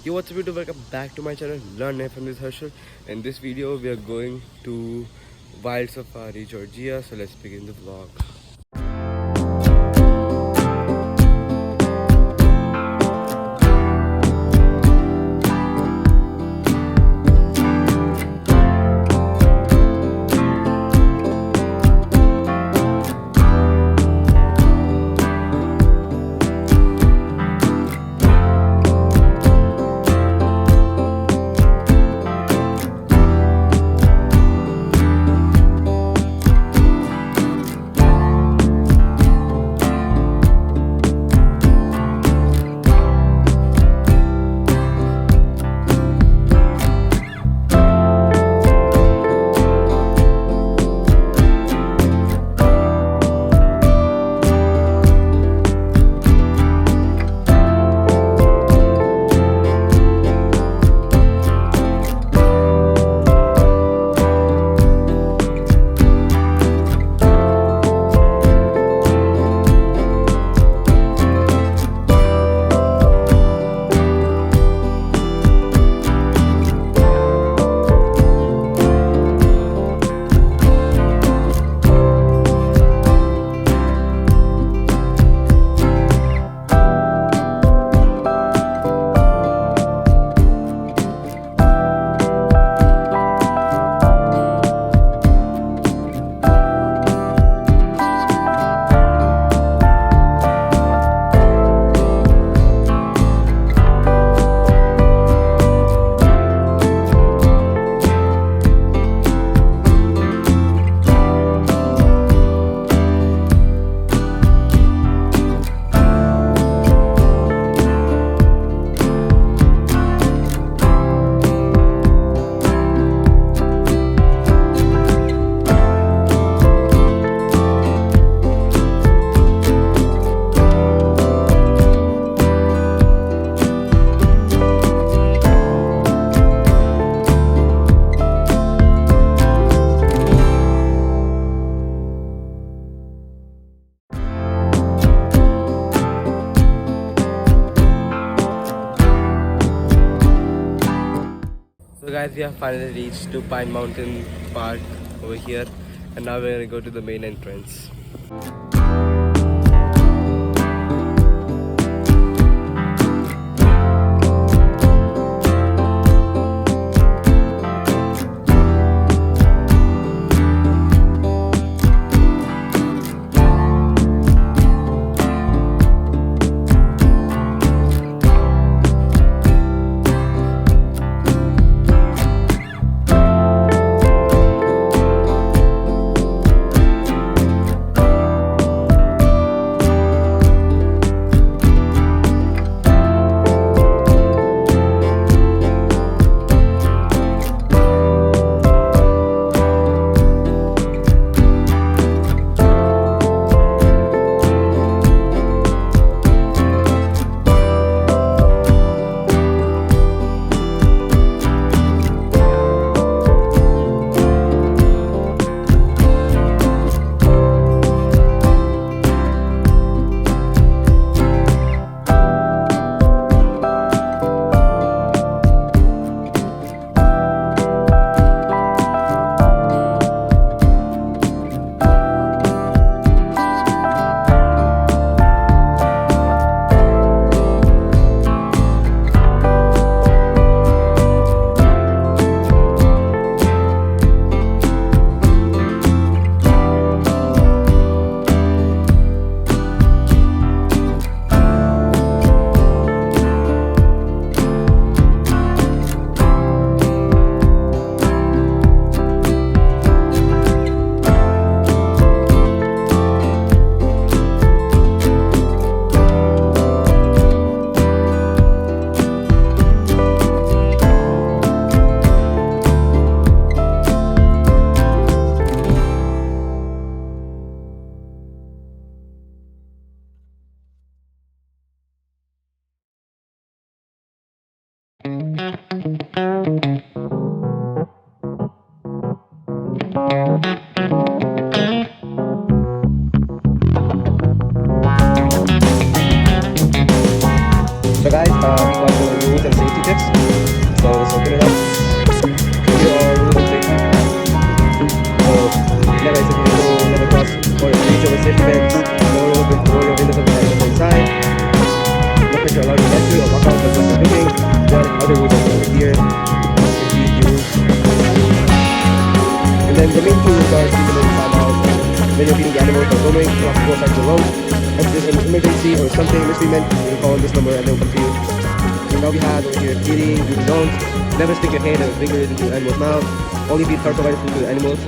Yo, what's up YouTube? Welcome back to my channel Learn from this Herschel. In this video we are going to Wild Safari, Georgia. So let's begin the vlog. So guys, we have finally reached to Pine Mountain Park over here, and now we're gonna go to the main entrance. So guys, we got the rules and safety tips. main two rules are keep the nose side out. When you're feeding the animals or roaming, you have to go aside alone. If there's an emergency or something, mistreatment, you call on this number and they'll come to you. So now we have over here feeding, do don't. Never stick your hand or fingers into the animal's mouth. Only feed car provided food to the animals.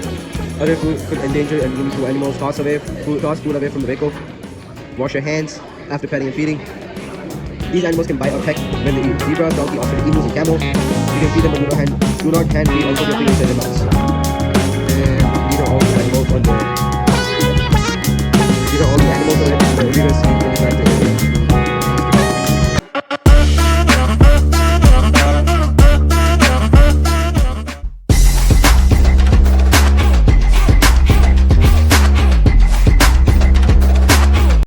Other food could endanger and limit to animals. Toss food away from the vehicle. Wash your hands after petting and feeding. These animals can bite or peck when they eat. Zebra, donkey, ostrich, emus, and camel. You can feed them, but do not hand feed until your fingers in their mouths. And these are all the animals on the